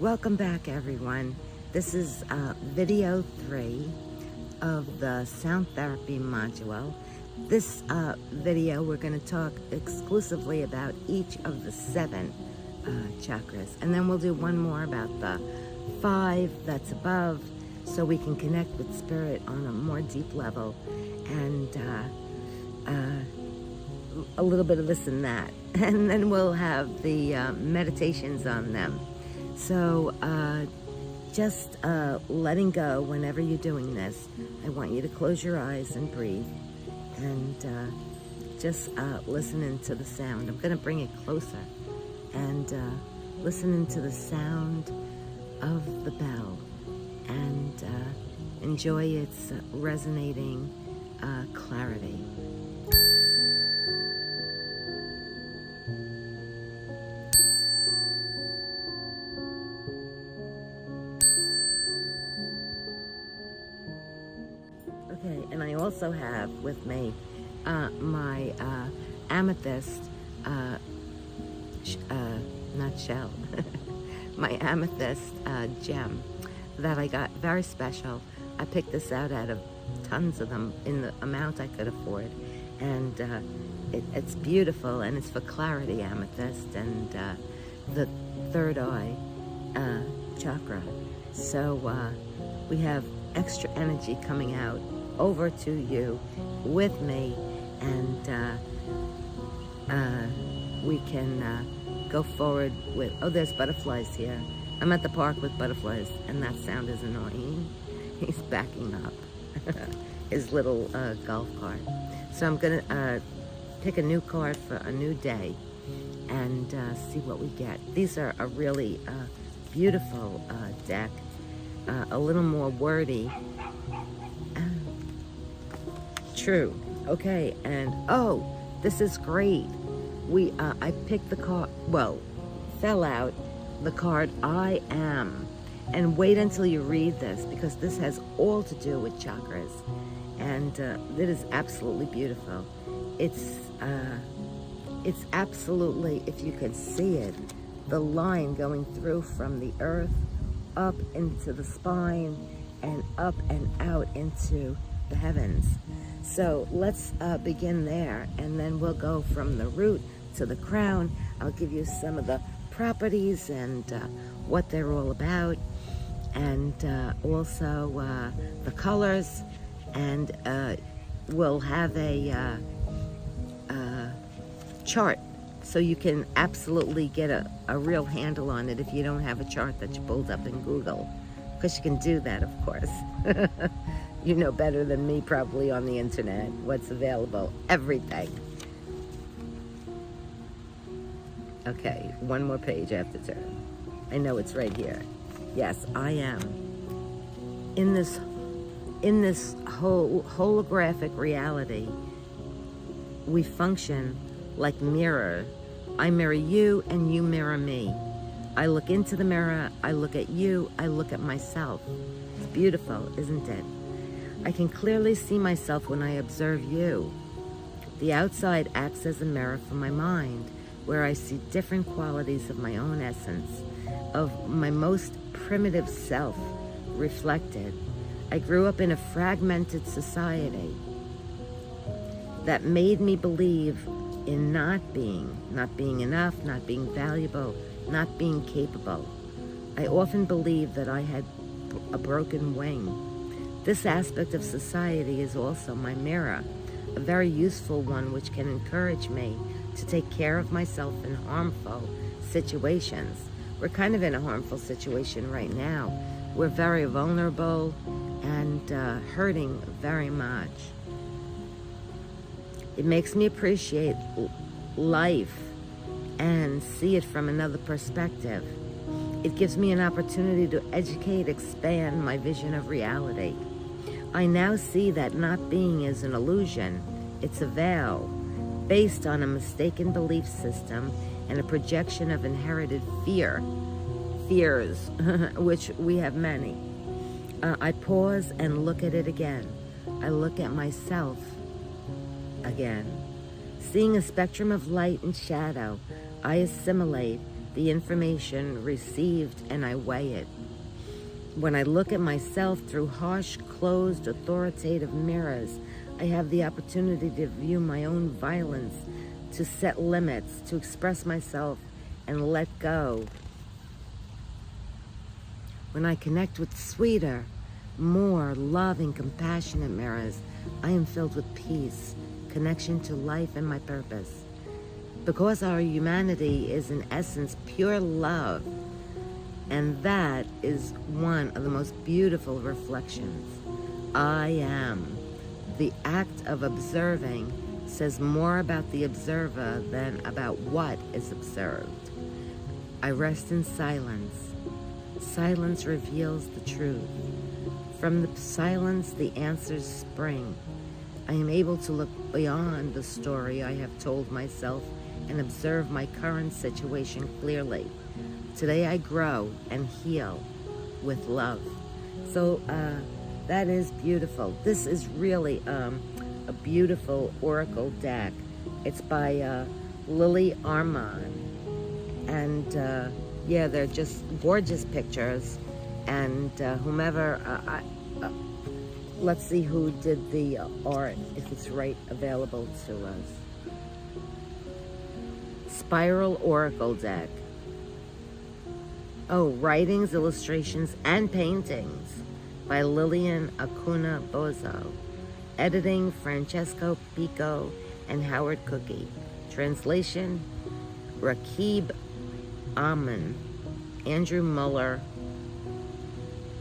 Welcome back, everyone. This is video 3 of the sound therapy module. This video, we're going to talk exclusively about each of the 7 chakras, and then we'll do one more about the 5 that's above, so we can connect with spirit on a more deep level, and a little bit of this and that, and then we'll have the meditations on them. So just letting go whenever you're doing this. I want you to close your eyes and breathe, and just listening to the sound. I'm going to bring it closer, and listening to the sound of the bell, and enjoy its resonating clarity. Okay, and I also have with me my amethyst, not shell, my amethyst gem that I got very special. I picked this out of tons of them in the amount I could afford, and it's beautiful, and it's for clarity amethyst and the third eye chakra. So we have extra energy coming out over to you with me, and we can go forward with, oh, there's butterflies here. I'm at the park with butterflies, and that sound is annoying. He's backing up his little golf cart. So I'm gonna pick a new card for a new day and see what we get. These are a really beautiful deck, a little more wordy. True. Okay, and oh, this is great. I picked the card, well, fell out the card I Am. And wait until you read this, because this has all to do with chakras, and it is absolutely beautiful. It's absolutely, if you can see it, the line going through from the earth up into the spine and up and out into the heavens. So let's begin there, and then we'll go from the root to the crown. I'll give you some of the properties and what they're all about, and also the colors, and we'll have a chart, so you can absolutely get a real handle on it if you don't have a chart that you pulled up in Google, because you can do that, of course. You know better than me probably on the internet what's available, everything. Okay, one more page I have to turn. I know it's right here. Yes, I am. In this whole holographic reality, we function like mirror. I mirror you and you mirror me. I look into the mirror, I look at you, I look at myself. It's beautiful, isn't it? I can clearly see myself when I observe you. The outside acts as a mirror for my mind, where I see different qualities of my own essence, of my most primitive self reflected. I grew up in a fragmented society that made me believe in not being enough, not being valuable, not being capable. I often believed that I had a broken wing. This aspect of society is also my mirror, a very useful one which can encourage me to take care of myself in harmful situations. We're kind of in a harmful situation right now. We're very vulnerable and hurting very much. It makes me appreciate life and see it from another perspective. It gives me an opportunity to educate, expand my vision of reality. I now see that not being is an illusion. It's a veil based on a mistaken belief system and a projection of inherited fears, which we have many. I pause and look at it again. I look at myself again. Seeing a spectrum of light and shadow, I assimilate the information received, and I weigh it. When I look at myself through harsh, closed, authoritative mirrors, I have the opportunity to view my own violence, to set limits, to express myself and let go. When I connect with sweeter, more loving, compassionate mirrors, I am filled with peace, connection to life and my purpose. Because our humanity is in essence pure love, and that is one of the most beautiful reflections. I am. The act of observing says more about the observer than about what is observed. I rest in silence. Silence reveals the truth. From the silence, the answers spring. I am able to look beyond the story I have told myself and observe my current situation clearly. Today I grow and heal with love. So that is beautiful. This is really a beautiful oracle deck. It's by Lily Armand. And yeah, they're just gorgeous pictures. And whomever, let's see who did the art, if it's right available to us. Spiral Oracle deck. Oh, writings, illustrations, and paintings by Lillian Acuna Bozo. Editing, Francesco Pico and Howard Cookie. Translation, Rakib Amin, Andrew Muller,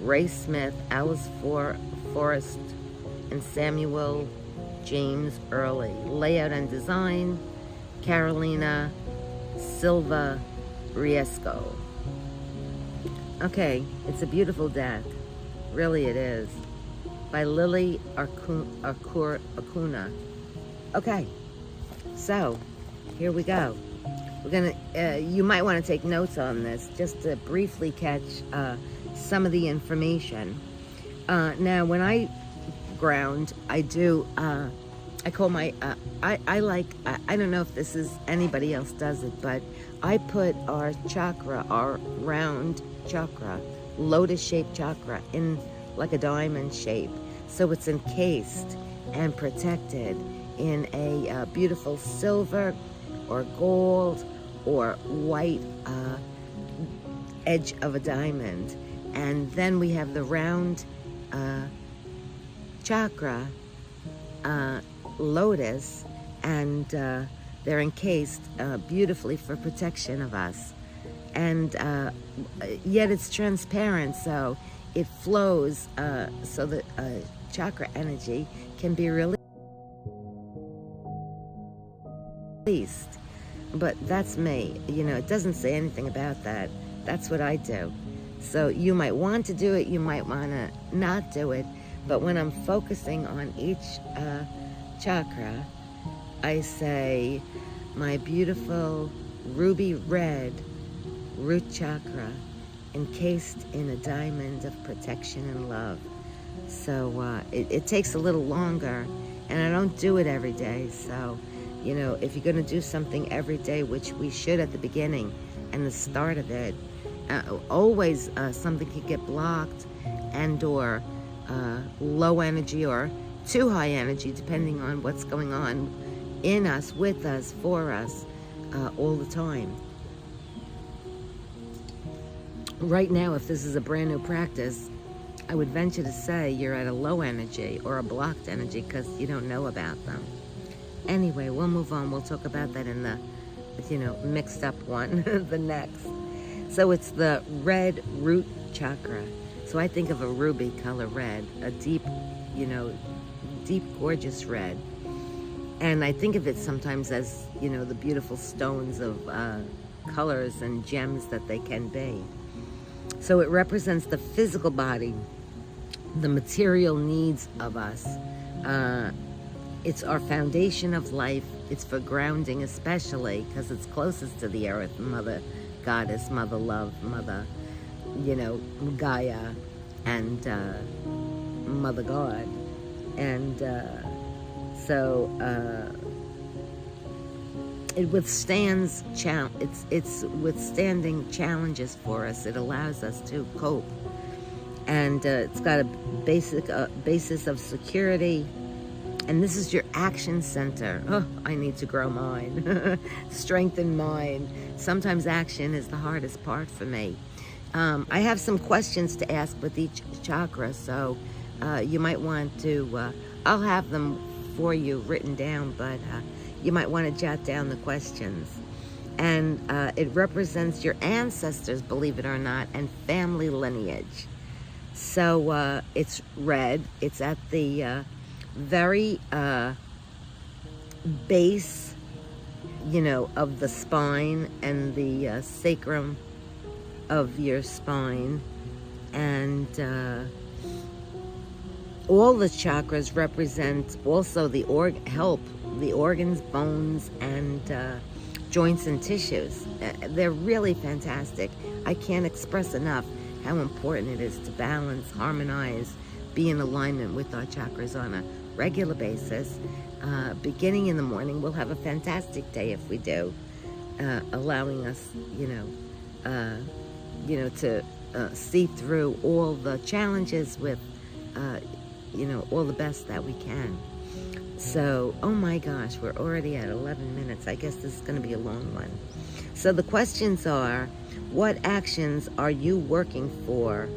Ray Smith, Alice Forrest, and Samuel James Early. Layout and design, Carolina Silva Riesco. Okay, it's a beautiful deck. Really it is. By Lily Acuna. Okay, so here we go. We're gonna, you might want to take notes on this just to briefly catch some of the information. Now, when I ground, I do, I call my, I like, I don't know if this is, anybody else does it, but I put our chakra, our round chakra, lotus-shaped chakra, in like a diamond shape. So it's encased and protected in a beautiful silver or gold or white edge of a diamond. And then we have the round chakra lotus, and they're encased beautifully for protection of us. And yet it's transparent, so it flows so that chakra energy can be released. But that's me. You know, it doesn't say anything about that. That's what I do. So you might want to do it, you might want to not do it. But when I'm focusing on each chakra, I say, my beautiful ruby red root chakra, encased in a diamond of protection and love. So it takes a little longer, and I don't do it every day. So, you know, if you're going to do something every day, which we should at the beginning and the start of it, always something could get blocked and or low energy or too high energy, depending on what's going on in us, with us, for us, all the time. Right now, if this is a brand new practice, I would venture to say you're at a low energy or a blocked energy because you don't know about them. Anyway, we'll move on. We'll talk about that in the, you know, mixed up one, the next. So it's the red root chakra. So I think of a ruby color red, a deep, you know, deep, gorgeous red. And I think of it sometimes as, you know, the beautiful stones of colors and gems that they can be. So it represents the physical body, the material needs of us. It's our foundation of life. It's for grounding, especially because it's closest to the earth, Mother Goddess, Mother Love, Mother, you know, Gaia, and Mother God. And so it withstands it's withstanding challenges for us. It allows us to cope, and it's got a basis of security. And this is your action center. Oh, I need to grow mine. Strengthen mine. Sometimes action is the hardest part for me. I have some questions to ask with each chakra, so you might want to, I'll have them for you written down, but you might want to jot down the questions. And it represents your ancestors, believe it or not, and family lineage. So it's red. It's at the very base, of the spine and the sacrum of your spine. And all the chakras represent also the organs, bones, and joints and tissues. They're really fantastic. I can't express enough how important it is to balance, harmonize, be in alignment with our chakras on a regular basis. Beginning in the morning, we'll have a fantastic day if we do, allowing us, to see through all the challenges with, all the best that we can. So, oh my gosh, we're already at 11 minutes. I guess this is going to be a long one. So the questions are, what actions are you working for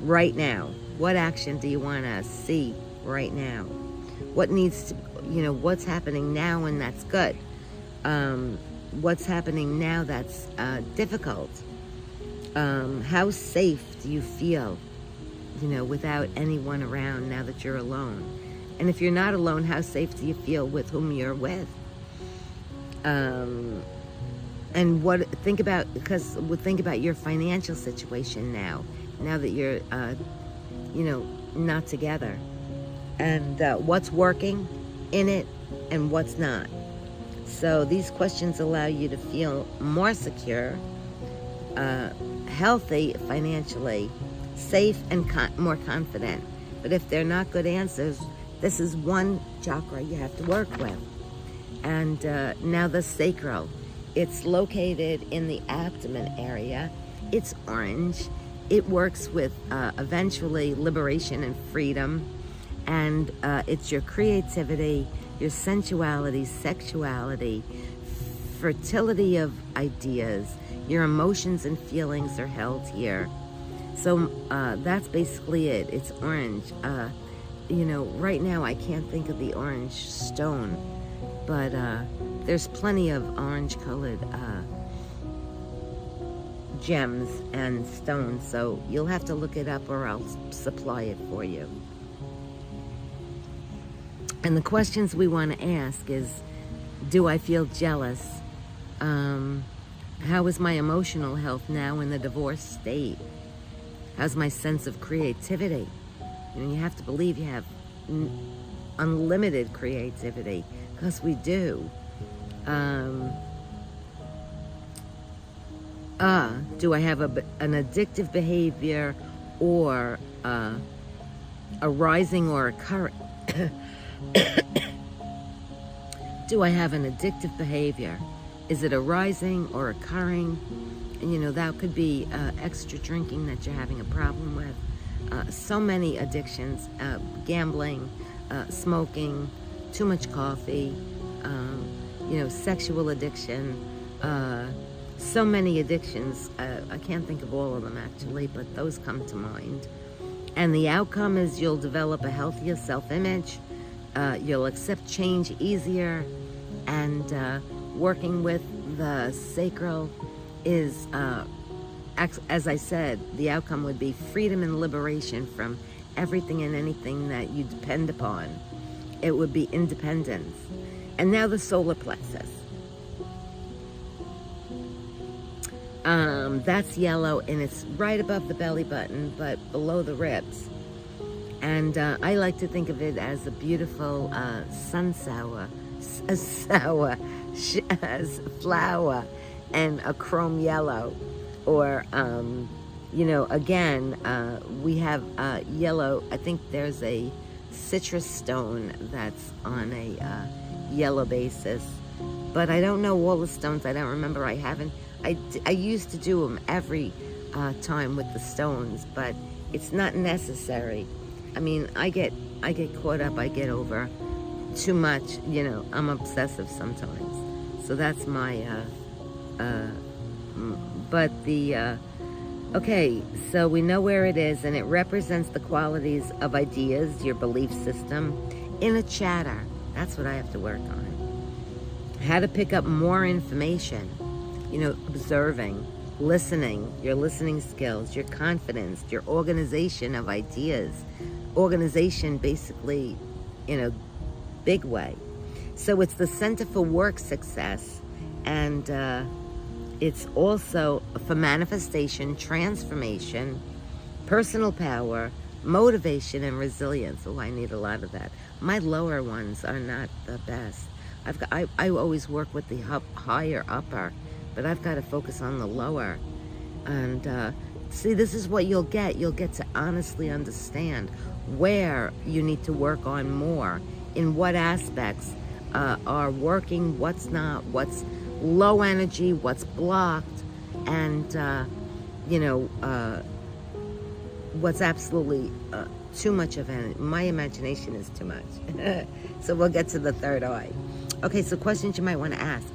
right now? What action do you want to see right now? What needs to, what's happening now and that's good? What's happening now that's difficult? How safe do you feel, without anyone around now that you're alone? And if you're not alone, how safe do you feel with whom you're with? And think about your financial situation now that you're, not together. And what's working in it and what's not. So these questions allow you to feel more secure, healthy financially, safe, and more confident. But if they're not good answers, this is one chakra you have to work with. And now the sacral. It's located in the abdomen area. It's orange. It works with eventually liberation and freedom. And it's your creativity, your sensuality, sexuality, fertility of ideas. Your emotions and feelings are held here. So that's basically it. It's orange. Right now I can't think of the orange stone, but there's plenty of orange-colored gems and stones, so you'll have to look it up or I'll supply it for you. And the questions we want to ask is, do I feel jealous? How is my emotional health now in the divorced state? How's my sense of creativity? You have to believe you have unlimited creativity, because we do. Do I have an addictive behavior, or a rising or a current? Do I have an addictive behavior? Is it a rising or occurring? And that could be extra drinking that you're having a problem with. So many addictions, gambling, smoking, too much coffee, sexual addiction, so many addictions. I can't think of all of them actually, but those come to mind. And the outcome is you'll develop a healthier self-image, you'll accept change easier, and working with the sacral is, as I said, the outcome would be freedom and liberation from everything and anything that you depend upon. It would be independence. And now the solar plexus. That's yellow, and it's right above the belly button, but below the ribs. And I like to think of it as a beautiful flower, and a chrome yellow. Or, again, we have yellow. I think there's a citrus stone that's on a yellow basis. But I don't know all the stones. I don't remember. I used to do them every time with the stones, but it's not necessary. I mean, I get caught up. I get over too much. You know, I'm obsessive sometimes. So that's my. Okay, so we know where it is, and it represents the qualities of ideas, your belief system, in a chatter. That's what I have to work on. How to pick up more information, you know, observing, listening, your listening skills, your confidence, your organization of ideas, organization basically in a big way. So it's the center for work success, and it's also for manifestation, transformation, personal power, motivation, and resilience. Oh, I need a lot of that. My lower ones are not the best. I always work with the higher upper, but I've got to focus on the lower. And see, this is what you'll get. You'll get to honestly understand where you need to work on more, in what aspects are working, what's not, what's low energy, what's blocked, and what's absolutely too much of energy. My imagination is too much. So we'll get to the third eye. Okay, so questions you might want to ask.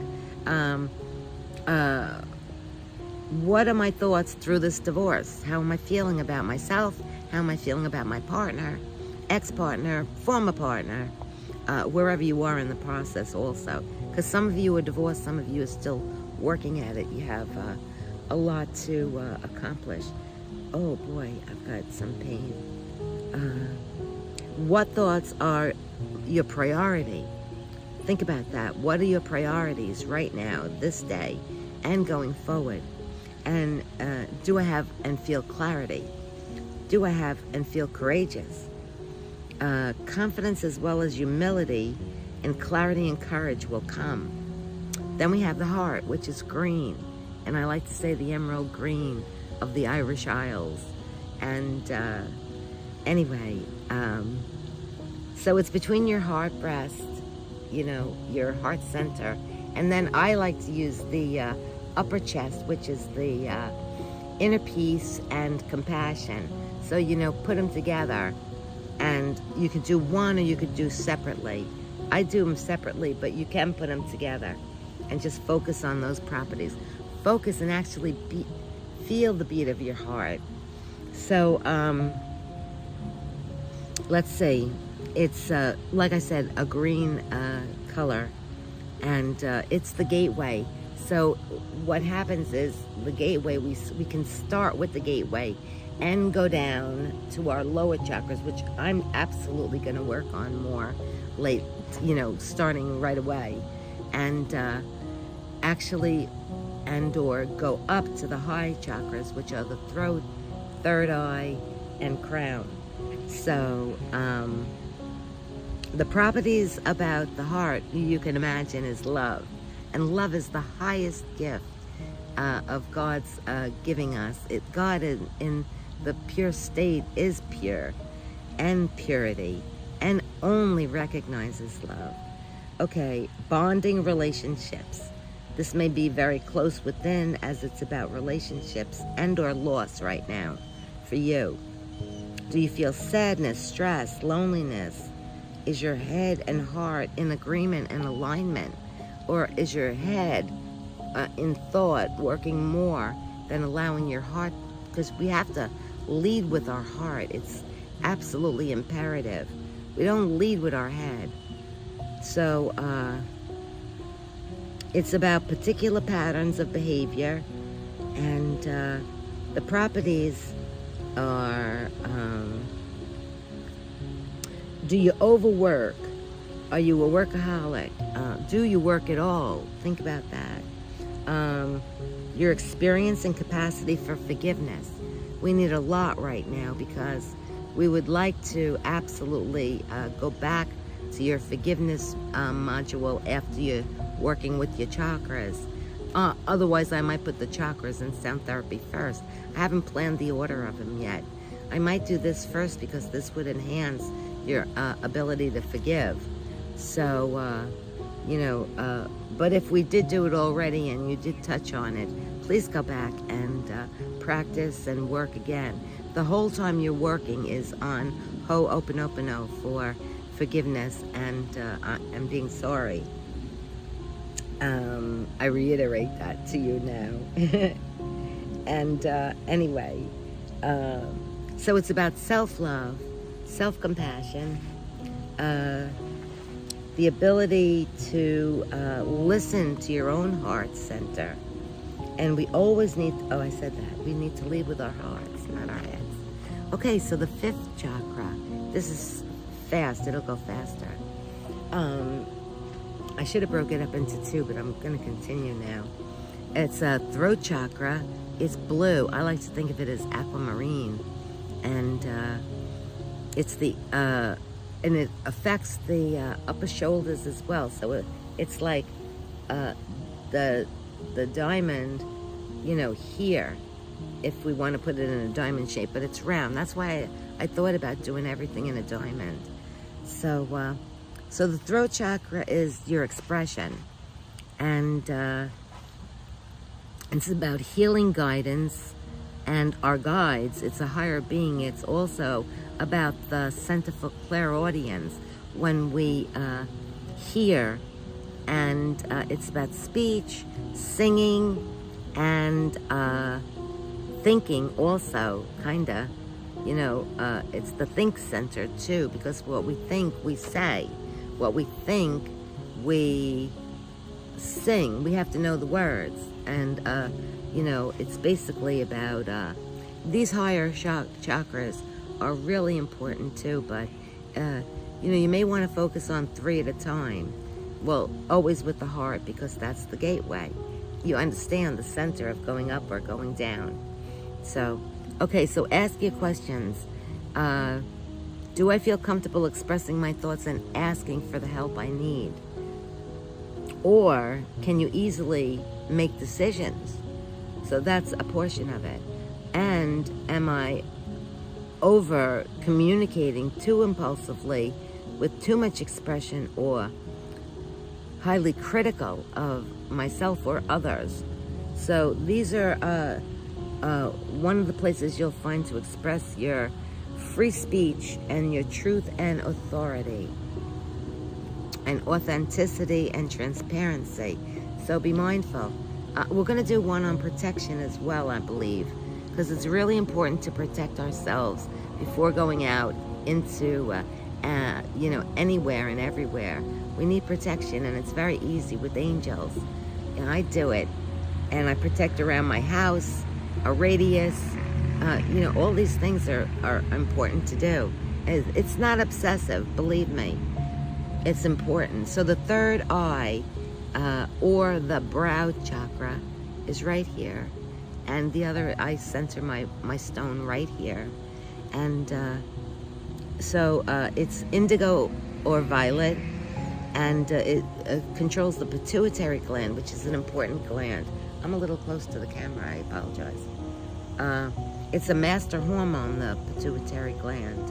What are my thoughts through this divorce? How am I feeling about myself? How am I feeling about my partner, ex-partner, former partner, wherever you are in the process also? Because some of you are divorced, some of you are still working at it. You have a lot to accomplish. Oh boy, I've got some pain. What thoughts are your priority? Think about that. What are your priorities right now, this day, and going forward? And do I have and feel clarity? Do I have and feel courageous? Confidence as well as humility and clarity and courage will come. Then we have the heart, which is green. And I like to say the emerald green of the Irish Isles. And anyway, so it's between your heart, breast, you know, your heart center. And then I like to use the upper chest, which is the inner peace and compassion. So, you know, put them together. And you could do one or you could do separately. I do them separately, but you can put them together and just focus on those properties. Focus and actually feel the beat of your heart. So, let's see. It's, like I said, a green color, and it's the gateway. So what happens is the gateway, we can start with the gateway and go down to our lower chakras, which I'm absolutely going to work on more late, you know, starting right away, and actually or go up to the high chakras, which are the throat, third eye, and crown. So the properties about the heart, you can imagine, is love. And love is the highest gift of God's giving us. God in the pure state is pure and purity and only recognizes love. Okay, bonding relationships. This may be very close within, as it's about relationships and or loss right now for you. Do you feel sadness, stress, loneliness? Is your head and heart in agreement and alignment? Or is your head in thought working more than allowing your heart? Because we have to lead with our heart. It's absolutely imperative. We don't lead with our head. So it's about particular patterns of behavior, and the properties are, do you overwork? Are you a workaholic? Do you work at all? Think about that. Your experience and capacity for forgiveness. We need a lot right now, because we would like to absolutely go back to your forgiveness module after you're working with your chakras. Otherwise, I might put the chakras and sound therapy first. I haven't planned the order of them yet. I might do this first because this would enhance your ability to forgive. So But if we did do it already and you did touch on it, please go back and practice and work again. The whole time you're working is on Ho'oponopono for forgiveness and being sorry. I reiterate that to you now. And anyway, so it's about self-love, self-compassion, the ability to listen to your own heart center. And we always need, I said that, we need to lead with our hearts, not our heads. Okay, so the 5th chakra, this is fast, it'll go faster. I should have broke it up into 2, but I'm going to continue now. It's a throat chakra. It's blue. I like to think of it as aquamarine. And it's and it affects the upper shoulders as well. So it's like the diamond, here, if we want to put it in a diamond shape, but it's round. That's why I thought about doing everything in a diamond. So the throat chakra is your expression, and it's about healing guidance and our guides. It's a higher being. It's also about the center for clairaudience when we hear, and it's about speech, singing, and thinking also, kinda. It's the think center too, because what we think, we say. What we think, we sing. We have to know the words. And, it's basically about, these higher chakras are really important too, but, you may want to focus on 3 at a time. Well, always with the heart, because that's the gateway. You understand the center of going up or going down. So, okay, so ask your questions. Do I feel comfortable expressing my thoughts and asking for the help I need? Or can you easily make decisions? So that's a portion of it. And am I over communicating too impulsively with too much expression, or highly critical of myself or others? So these are one of the places you'll find to express your free speech and your truth and authority and authenticity and transparency. So be mindful. We're going to do one on protection as well, I believe, because it's really important to protect ourselves before going out into anywhere and everywhere. We need protection, and it's very easy with angels, and I do it, and I protect around my house, a radius. All these things are important to do. It's not obsessive, believe me. It's important. So the 3rd eye, or the brow chakra, is right here. And the other, I center my stone right here. And so it's indigo or violet, and it controls the pituitary gland, which is an important gland. I'm a little close to the camera, I apologize. It's a master hormone, the pituitary gland,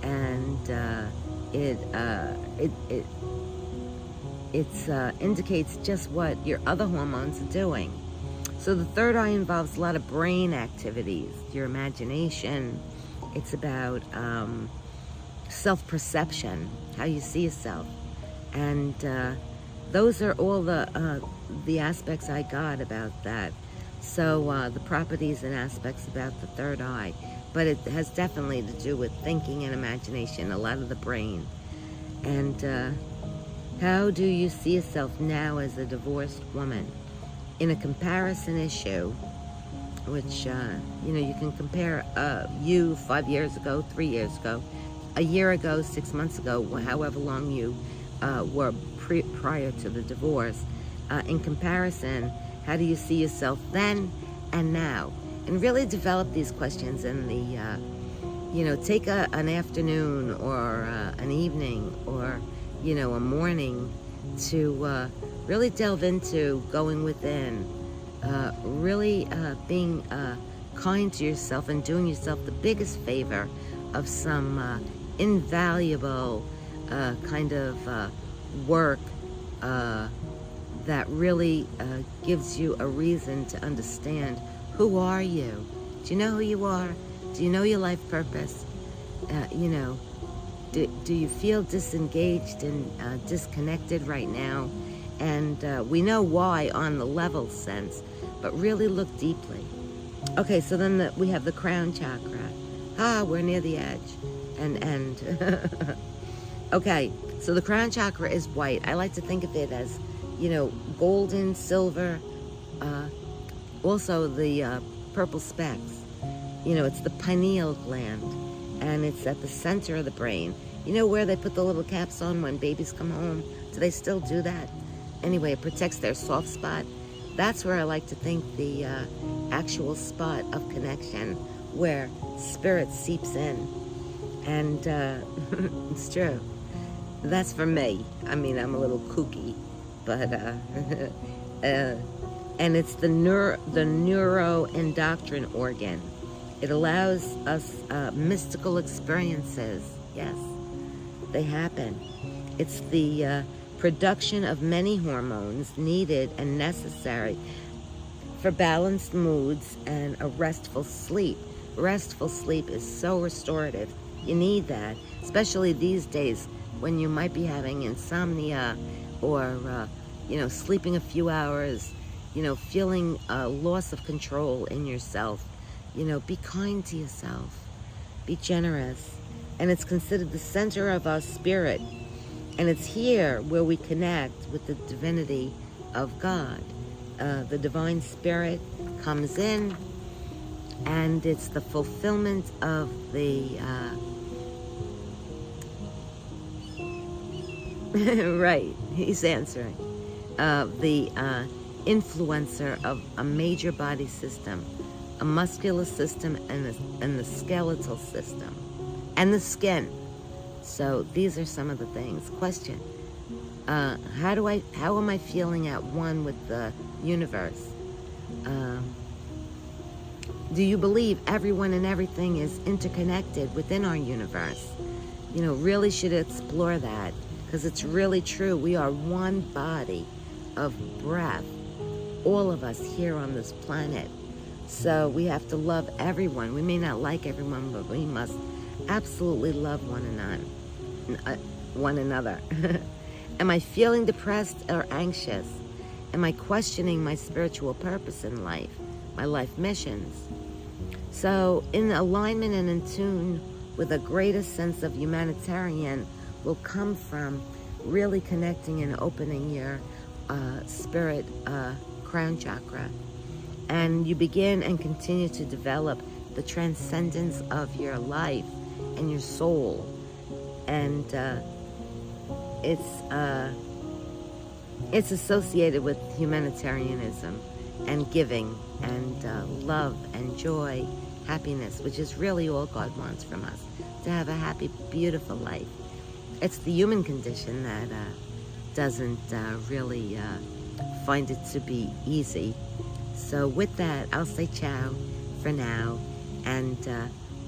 and it indicates just what your other hormones are doing. So the 3rd eye involves a lot of brain activities, your imagination. It's about self-perception, how you see yourself, and those are all the aspects I got about that. So the properties and aspects about the 3rd eye, but it has definitely to do with thinking and imagination, a lot of the brain. And how do you see yourself now as a divorced woman? In a comparison issue, which, you can compare you 5 years ago, 3 years ago, a year ago, 6 months ago, however long you were prior to the divorce. In comparison, how do you see yourself then and now? And really develop these questions in the, take an afternoon or an evening or, a morning to really delve into going within, really being kind to yourself and doing yourself the biggest favor of some invaluable kind of work that really gives you a reason to understand, who are you? Do you know who you are? Do you know your life purpose? You know, do you feel disengaged and disconnected right now? And we know why on the level sense, but really look deeply. Okay, so then we have the crown chakra. We're near the edge. And okay, so the crown chakra is white. I like to think of it as, you know, golden, silver, also the purple specks. You know, it's the pineal gland, and it's at the center of the brain. You know where they put the little caps on when babies come home? Do they still do that? Anyway, it protects their soft spot. That's where I like to think the actual spot of connection, where spirit seeps in. And it's true. That's for me. I mean, I'm a little kooky, but and it's the neuroendocrine organ. It allows us mystical experiences. Yes, they happen. It's the production of many hormones needed and necessary for balanced moods and a restful sleep. Restful sleep is so restorative. You need that, especially these days when you might be having insomnia or, you know, sleeping a few hours, you know, feeling a loss of control in yourself. You know, be kind to yourself. Be generous. And it's considered the center of our spirit. And it's here where we connect with the divinity of God. The divine spirit comes in, and it's the fulfillment of the right, he's answering. The influencer of a major body system, a muscular system, and the skeletal system, and the skin. So these are some of the things. Question: how am I feeling at one with the universe? Do you believe everyone and everything is interconnected within our universe? You know, really should explore that, because it's really true. We are one body of breath, all of us here on this planet. So we have to love everyone. We may not like everyone, but we must absolutely love one another. Am I feeling depressed or anxious? Am I questioning my spiritual purpose in life, my life missions? So in alignment and in tune with a greater sense of humanitarian will come from really connecting and opening your spirit crown chakra. And you begin and continue to develop the transcendence of your life and your soul. And it's associated with humanitarianism and giving and love and joy, happiness, which is really all God wants from us, to have a happy, beautiful life. It's the human condition that doesn't really find it to be easy. So with that, I'll say ciao for now, and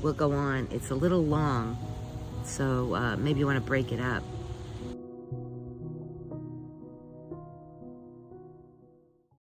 we'll go on. It's a little long, so maybe you want to break it up.